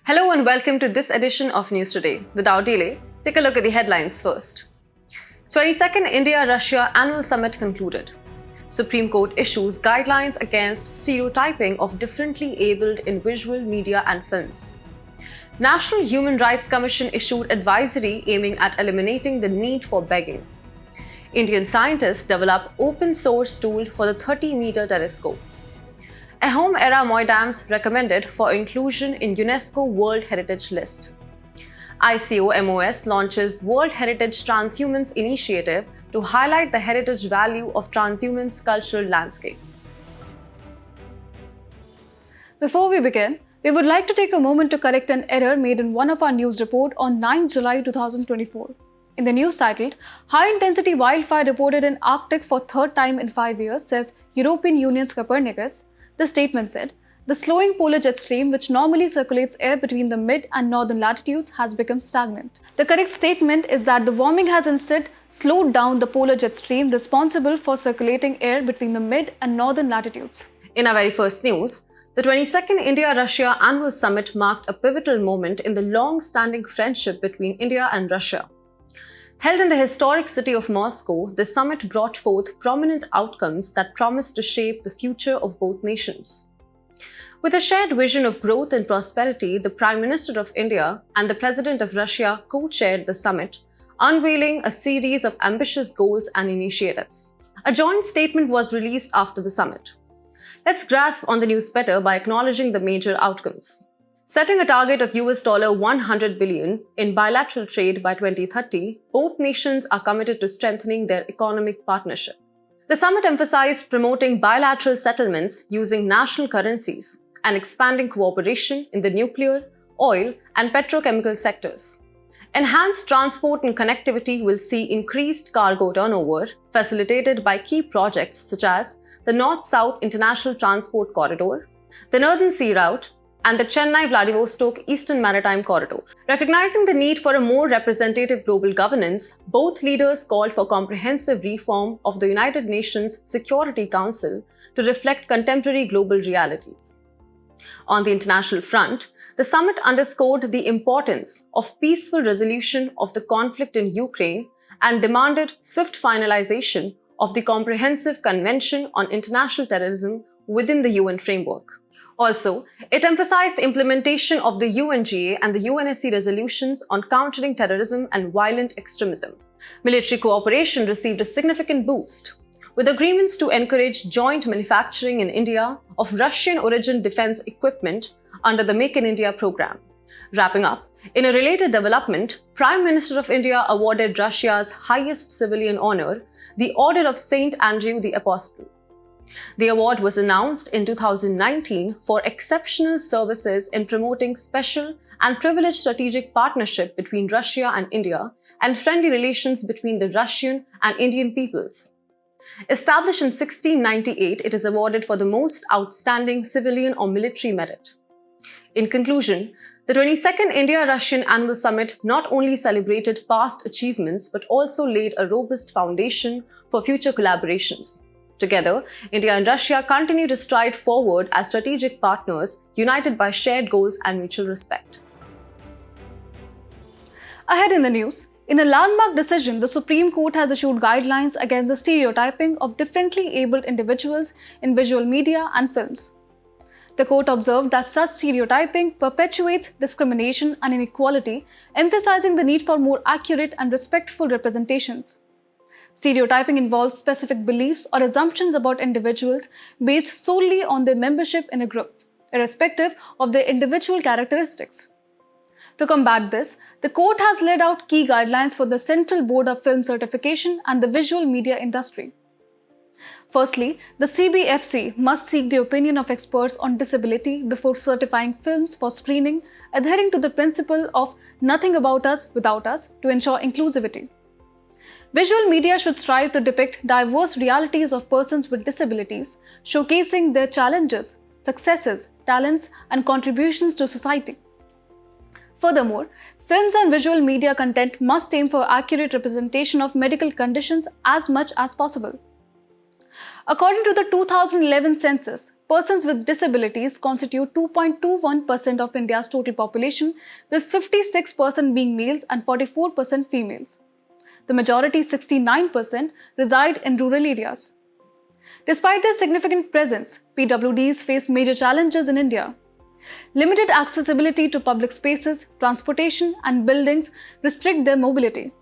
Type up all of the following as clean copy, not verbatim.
Hello and welcome to this edition of News Today. Without delay, take a look at the headlines first. 22nd India-Russia Annual Summit concluded. Supreme Court issues guidelines against stereotyping of differently abled in visual media and films. National Human Rights Commission issued advisory aiming at eliminating the need for begging. Indian scientists develop open-source tool for the 30-meter telescope. A home-era Moidams recommended for inclusion in UNESCO World Heritage List. ICOMOS launches World Heritage Transhumance initiative to highlight the heritage value of transhumance cultural landscapes. Before we begin, we would like to take a moment to correct an error made in one of our news report on 9 July 2024. In the news titled, High-Intensity Wildfire Reported in Arctic for Third Time in 5 Years, says European Union's Copernicus, the statement said, the slowing polar jet stream, which normally circulates air between the mid and northern latitudes, has become stagnant. The correct statement is that the warming has instead slowed down the polar jet stream responsible for circulating air between the mid and northern latitudes. In our very first news, the 22nd India-Russia Annual Summit marked a pivotal moment in the long-standing friendship between India and Russia. Held in the historic city of Moscow, the summit brought forth prominent outcomes that promised to shape the future of both nations. With a shared vision of growth and prosperity, the Prime Minister of India and the President of Russia co-chaired the summit, unveiling a series of ambitious goals and initiatives. A joint statement was released after the summit. Let's grasp on the news better by acknowledging the major outcomes. Setting a target of $100 billion in bilateral trade by 2030, both nations are committed to strengthening their economic partnership. The summit emphasized promoting bilateral settlements using national currencies and expanding cooperation in the nuclear, oil, and petrochemical sectors. Enhanced transport and connectivity will see increased cargo turnover, facilitated by key projects such as the North-South International Transport Corridor, the Northern Sea Route, and the Chennai-Vladivostok Eastern Maritime Corridor. Recognizing the need for a more representative global governance, both leaders called for comprehensive reform of the United Nations Security Council to reflect contemporary global realities. On the international front, the summit underscored the importance of peaceful resolution of the conflict in Ukraine and demanded swift finalization of the Comprehensive Convention on International Terrorism within the UN framework. Also, it emphasized implementation of the UNGA and the UNSC resolutions on countering terrorism and violent extremism. Military cooperation received a significant boost, with agreements to encourage joint manufacturing in India of Russian-origin defense equipment under the Make in India program. Wrapping up, in a related development, Prime Minister of India awarded Russia's highest civilian honor, the Order of Saint Andrew the Apostle. The award was announced in 2019 for exceptional services in promoting special and privileged strategic partnership between Russia and India and friendly relations between the Russian and Indian peoples. Established in 1698, it is awarded for the most outstanding civilian or military merit. In conclusion, the 22nd India-Russian Annual Summit not only celebrated past achievements but also laid a robust foundation for future collaborations. Together, India and Russia continue to stride forward as strategic partners, united by shared goals and mutual respect. Ahead in the news, in a landmark decision, the Supreme Court has issued guidelines against the stereotyping of differently abled individuals in visual media and films. The court observed that such stereotyping perpetuates discrimination and inequality, emphasizing the need for more accurate and respectful representations. Stereotyping involves specific beliefs or assumptions about individuals based solely on their membership in a group, irrespective of their individual characteristics. To combat this, the court has laid out key guidelines for the Central Board of Film Certification and the visual media industry. Firstly, the CBFC must seek the opinion of experts on disability before certifying films for screening, adhering to the principle of nothing about us without us to ensure inclusivity. Visual media should strive to depict diverse realities of persons with disabilities, showcasing their challenges, successes, talents, and contributions to society. Furthermore, films and visual media content must aim for accurate representation of medical conditions as much as possible. According to the 2011 census, persons with disabilities constitute 2.21% of India's total population, with 56% being males and 44% females. The majority, 69%, reside in rural areas. Despite their significant presence, PWDs face major challenges in India. Limited accessibility to public spaces, transportation, and buildings restrict their mobility.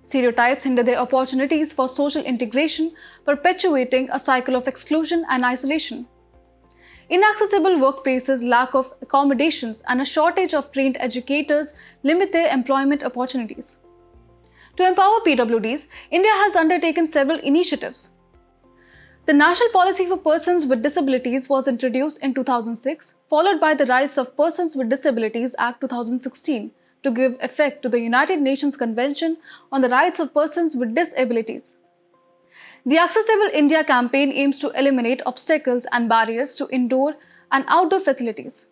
Stereotypes hinder their opportunities for social integration, perpetuating a cycle of exclusion and isolation. Inaccessible workplaces, lack of accommodations, and a shortage of trained educators limit their employment opportunities. To empower PWDs, India has undertaken several initiatives. The National Policy for Persons with Disabilities was introduced in 2006, followed by the Rights of Persons with Disabilities Act 2016 to give effect to the United Nations Convention on the Rights of Persons with Disabilities. The Accessible India campaign aims to eliminate obstacles and barriers to indoor and outdoor facilities.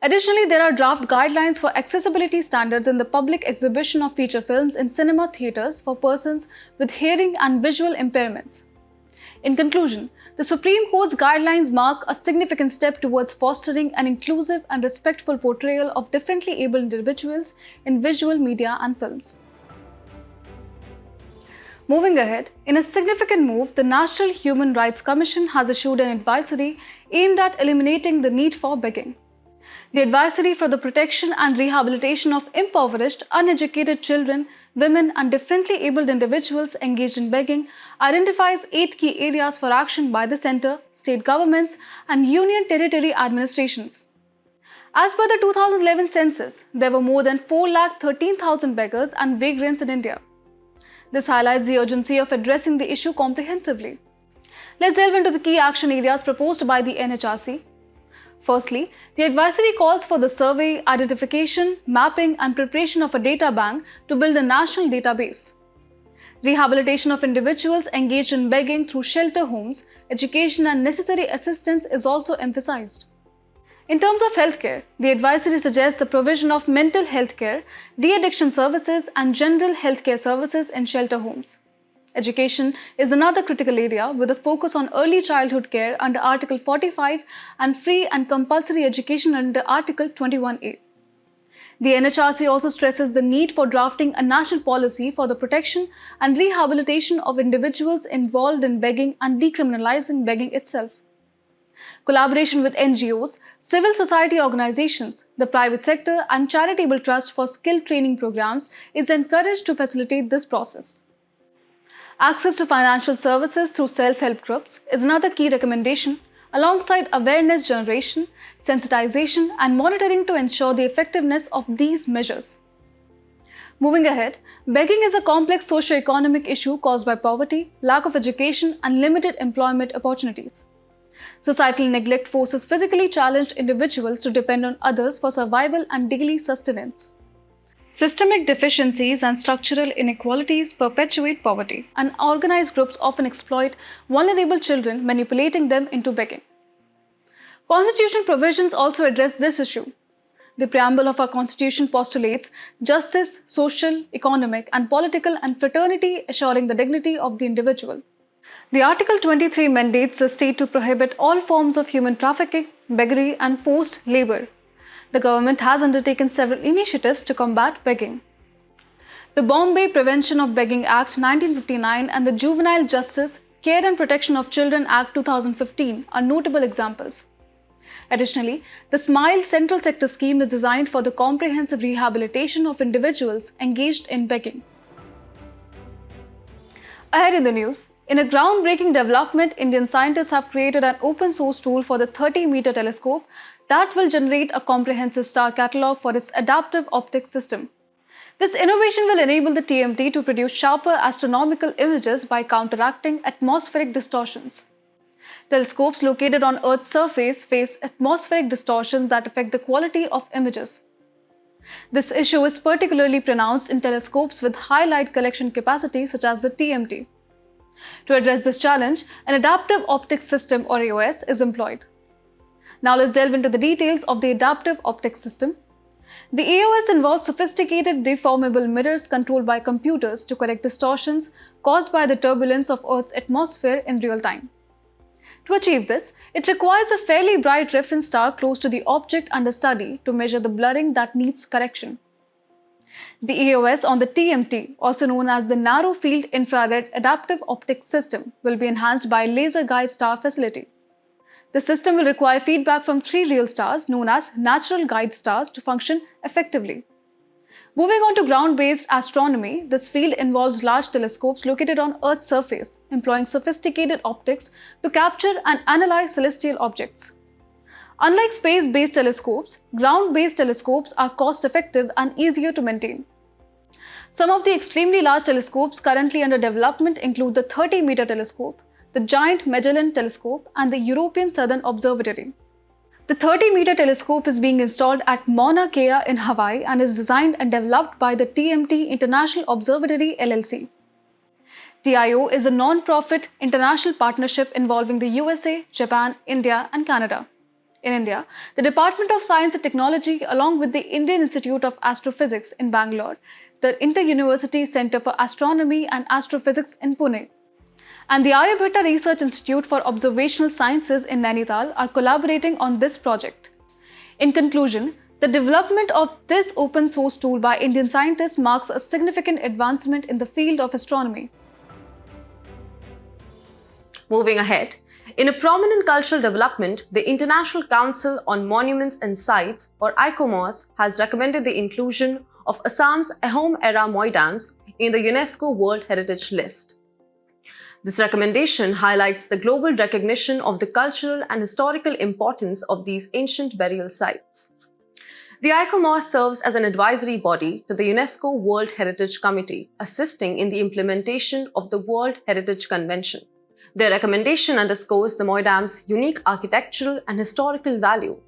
Additionally, there are draft guidelines for accessibility standards in the public exhibition of feature films in cinema theatres for persons with hearing and visual impairments. In conclusion, the Supreme Court's guidelines mark a significant step towards fostering an inclusive and respectful portrayal of differently abled individuals in visual media and films. Moving ahead, in a significant move, the National Human Rights Commission has issued an advisory aimed at eliminating the need for begging. The advisory for the protection and rehabilitation of impoverished, uneducated children, women, and differently abled individuals engaged in begging identifies 8 key areas for action by the centre, state governments, and union territory administrations. As per the 2011 census, there were more than 413,000 beggars and vagrants in India. This highlights the urgency of addressing the issue comprehensively. Let's delve into the key action areas proposed by the NHRC. Firstly, the advisory calls for the survey, identification, mapping, and preparation of a data bank to build a national database. Rehabilitation of individuals engaged in begging through shelter homes, education, and necessary assistance is also emphasized. In terms of healthcare, the advisory suggests the provision of mental health care, de-addiction services, and general healthcare services in shelter homes. Education is another critical area with a focus on early childhood care under Article 45 and free and compulsory education under Article 21A. The NHRC also stresses the need for drafting a national policy for the protection and rehabilitation of individuals involved in begging and decriminalizing begging itself. Collaboration with NGOs, civil society organizations, the private sector, and charitable trusts for skill training programs is encouraged to facilitate this process. Access to financial services through self-help groups is another key recommendation, alongside awareness generation, sensitization, and monitoring to ensure the effectiveness of these measures. Moving ahead, begging is a complex socio-economic issue caused by poverty, lack of education, and limited employment opportunities. Societal neglect forces physically challenged individuals to depend on others for survival and daily sustenance. Systemic deficiencies and structural inequalities perpetuate poverty, and organized groups often exploit vulnerable children, manipulating them into begging. Constitutional provisions also address this issue. The preamble of our Constitution postulates justice, social, economic, and political, and fraternity, assuring the dignity of the individual. The Article 23 mandates the state to prohibit all forms of human trafficking, beggary, and forced labor. The government has undertaken several initiatives to combat begging. The Bombay Prevention of Begging Act 1959 and the Juvenile Justice, Care and Protection of Children Act 2015 are notable examples. Additionally, the SMILE Central Sector Scheme is designed for the comprehensive rehabilitation of individuals engaged in begging. Ahead in the news, in a groundbreaking development, Indian scientists have created an open-source tool for the 30-meter telescope that will generate a comprehensive star catalogue for its adaptive optics system. This innovation will enable the TMT to produce sharper astronomical images by counteracting atmospheric distortions. Telescopes located on Earth's surface face atmospheric distortions that affect the quality of images. This issue is particularly pronounced in telescopes with high light collection capacity such as the TMT. To address this challenge, an adaptive optics system or AOS is employed. Now let's delve into the details of the adaptive optics system. The AOS involves sophisticated deformable mirrors controlled by computers to correct distortions caused by the turbulence of Earth's atmosphere in real time. To achieve this, it requires a fairly bright reference star close to the object under study to measure the blurring that needs correction. The EOS on the TMT, also known as the Narrow Field Infrared Adaptive Optics System, will be enhanced by a laser guide star facility. The system will require feedback from 3 real stars known as natural guide stars to function effectively. Moving on to ground-based astronomy, this field involves large telescopes located on Earth's surface, employing sophisticated optics to capture and analyze celestial objects. Unlike space-based telescopes, ground-based telescopes are cost-effective and easier to maintain. Some of the extremely large telescopes currently under development include the 30-meter telescope, the Giant Magellan Telescope, and the European Southern Observatory. The 30-meter telescope is being installed at Mauna Kea in Hawaii and is designed and developed by the TMT International Observatory LLC. TIO is a non-profit international partnership involving the USA, Japan, India, and Canada. In India, the Department of Science and Technology, along with the Indian Institute of Astrophysics in Bangalore, the Inter-University Centre for Astronomy and Astrophysics in Pune, and the Aryabhatta Research Institute for Observational Sciences in Nainital are collaborating on this project. In conclusion, the development of this open source tool by Indian scientists marks a significant advancement in the field of astronomy. Moving ahead, in a prominent cultural development, the International Council on Monuments and Sites, or ICOMOS, has recommended the inclusion of Assam's Ahom-era Moidams in the UNESCO World Heritage List. This recommendation highlights the global recognition of the cultural and historical importance of these ancient burial sites. The ICOMOS serves as an advisory body to the UNESCO World Heritage Committee, assisting in the implementation of the World Heritage Convention. Their recommendation underscores the Moidams' unique architectural and historical value.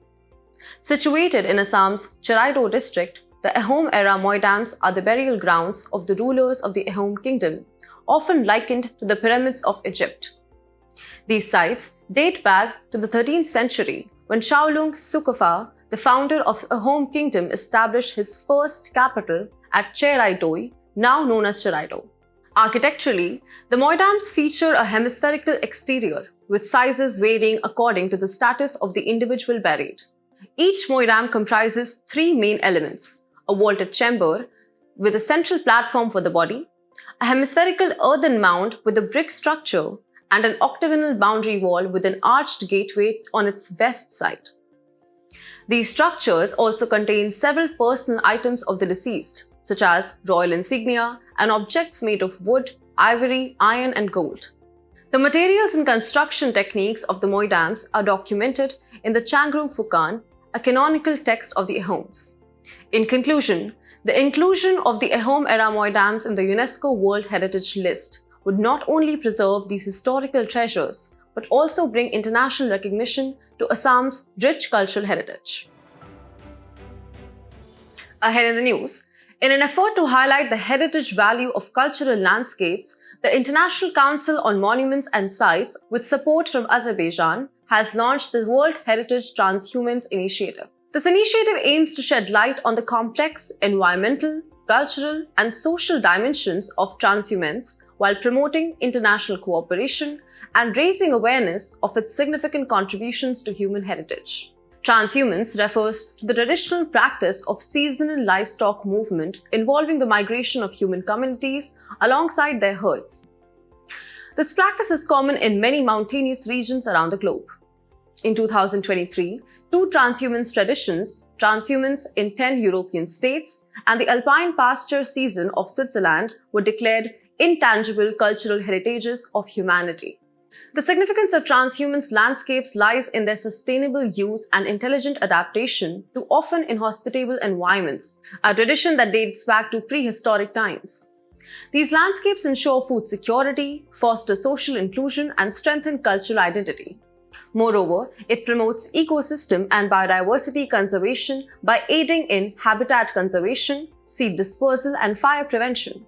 Situated in Assam's Chiraido district, the Ahom-era Moidams are the burial grounds of the rulers of the Ahom kingdom, often likened to the pyramids of Egypt. These sites date back to the 13th century, when Shaolung Sukufa, the founder of the Ahom kingdom, established his first capital at Cheraidoi, now known as Chiraido. Architecturally, the Moidams feature a hemispherical exterior, with sizes varying according to the status of the individual buried. Each Moidam comprises 3 main elements: a vaulted chamber with a central platform for the body, a hemispherical earthen mound with a brick structure, and an octagonal boundary wall with an arched gateway on its west side. These structures also contain several personal items of the deceased, such as royal insignia and objects made of wood, ivory, iron, and gold. The materials and construction techniques of the Moidams are documented in the Changrung Fukan, a canonical text of the Ahoms. In conclusion, the inclusion of the Ahom-era Moidams in the UNESCO World Heritage List would not only preserve these historical treasures, but also bring international recognition to Assam's rich cultural heritage. Ahead in the news, in an effort to highlight the heritage value of cultural landscapes, the International Council on Monuments and Sites, with support from Azerbaijan, has launched the World Heritage Transhumance Initiative. This initiative aims to shed light on the complex environmental, cultural, and social dimensions of transhumance while promoting international cooperation and raising awareness of its significant contributions to human heritage. Transhumance refers to the traditional practice of seasonal livestock movement involving the migration of human communities alongside their herds. This practice is common in many mountainous regions around the globe. In 2023, 2 transhumance traditions, transhumance in 10 European states and the alpine pasture season of Switzerland, were declared intangible cultural heritages of humanity. The significance of transhumance landscapes lies in their sustainable use and intelligent adaptation to often inhospitable environments, a tradition that dates back to prehistoric times. These landscapes ensure food security, foster social inclusion, and strengthen cultural identity. Moreover, it promotes ecosystem and biodiversity conservation by aiding in habitat conservation, seed dispersal, and fire prevention.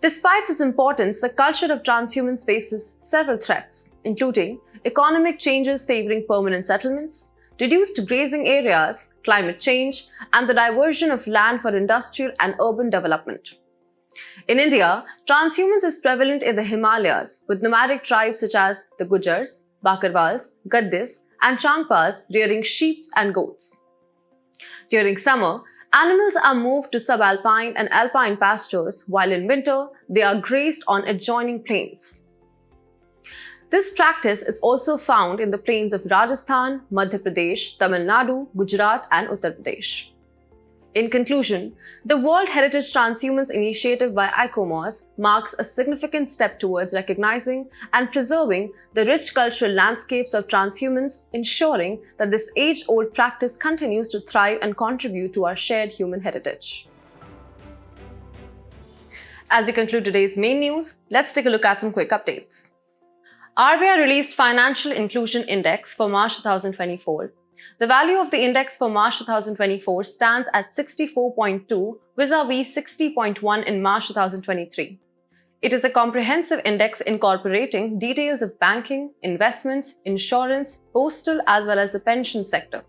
Despite its importance, the culture of transhumance faces several threats, including economic changes favoring permanent settlements, reduced grazing areas, climate change, and the diversion of land for industrial and urban development. In India, transhumance is prevalent in the Himalayas, with nomadic tribes such as the Gujars, Bakarwals, Gaddis, and Changpas rearing sheep and goats. During summer, animals are moved to subalpine and alpine pastures, while in winter, they are grazed on adjoining plains. This practice is also found in the plains of Rajasthan, Madhya Pradesh, Tamil Nadu, Gujarat, and Uttar Pradesh. In conclusion, the World Heritage Transhumance Initiative by ICOMOS marks a significant step towards recognizing and preserving the rich cultural landscapes of transhumance, ensuring that this age-old practice continues to thrive and contribute to our shared human heritage. As we conclude today's main news, let's take a look at some quick updates. RBI released Financial Inclusion Index for March 2024. The value of the index for March 2024 stands at 64.2 vis-a-vis 60.1 in March 2023. It is a comprehensive index incorporating details of banking, investments, insurance, postal as well as the pension sector.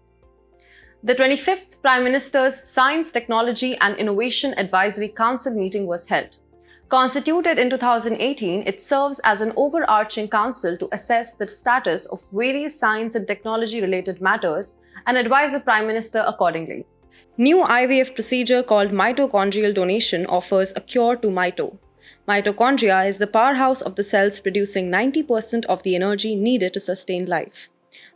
The 25th Prime Minister's Science, Technology and Innovation Advisory Council meeting was held. Constituted in 2018, it serves as an overarching council to assess the status of various science and technology-related matters and advise the Prime Minister accordingly. New IVF procedure called mitochondrial donation offers a cure to mito. Mitochondria is the powerhouse of the cells producing 90% of the energy needed to sustain life.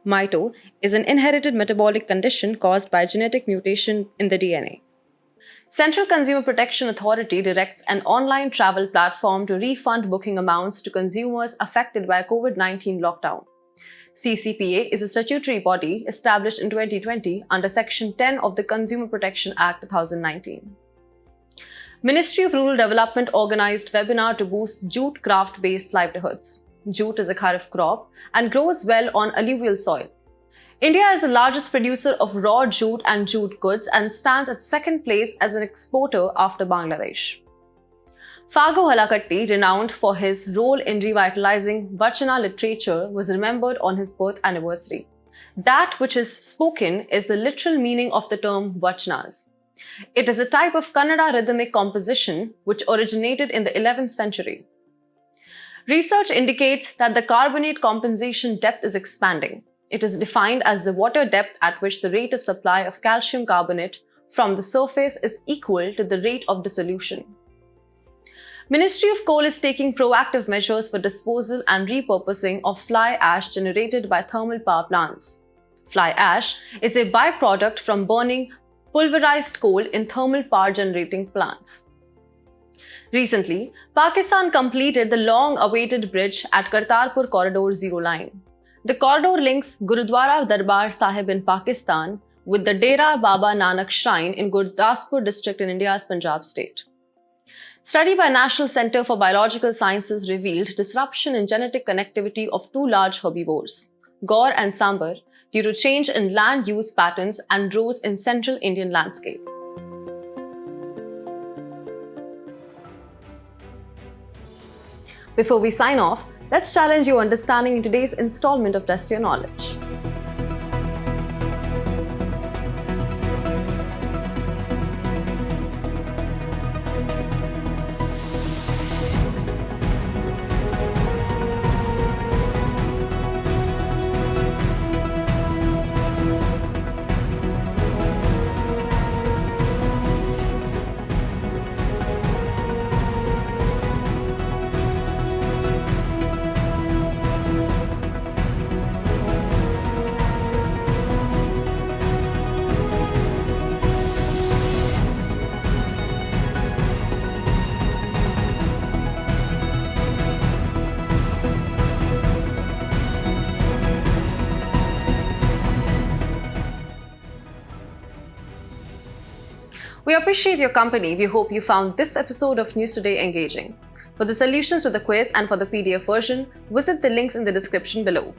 Mito is an inherited metabolic condition caused by genetic mutation in the DNA. Central Consumer Protection Authority directs an online travel platform to refund booking amounts to consumers affected by a COVID-19 lockdown. CCPA is a statutory body established in 2020 under Section 10 of the Consumer Protection Act 2019. Ministry of Rural Development organized webinar to boost jute craft-based livelihoods. Jute is a kharif crop and grows well on alluvial soil. India is the largest producer of raw jute and jute goods and stands at second place as an exporter after Bangladesh. Fago Halakatti, renowned for his role in revitalizing Vachana literature, was remembered on his birth anniversary. That which is spoken is the literal meaning of the term Vachanas. It is a type of Kannada rhythmic composition which originated in the 11th century. Research indicates that the carbonate compensation depth is expanding. It is defined as the water depth at which the rate of supply of calcium carbonate from the surface is equal to the rate of dissolution. Ministry of Coal is taking proactive measures for disposal and repurposing of fly ash generated by thermal power plants. Fly ash is a byproduct from burning pulverized coal in thermal power generating plants. Recently, Pakistan completed the long-awaited bridge at Kartarpur Corridor Zero Line. The corridor links Gurudwara Darbar Sahib in Pakistan with the Dera Baba Nanak Shrine in Gurdaspur district in India's Punjab state. Study by National Center for Biological Sciences revealed disruption in genetic connectivity of two large herbivores, gaur and sambar, due to change in land use patterns and roads in central Indian landscape. Before we sign off, let's challenge your understanding in today's installment of Test Your Knowledge. We appreciate your company. We hope you found this episode of News Today engaging. For the solutions to the quiz and for the PDF version, visit the links in the description below.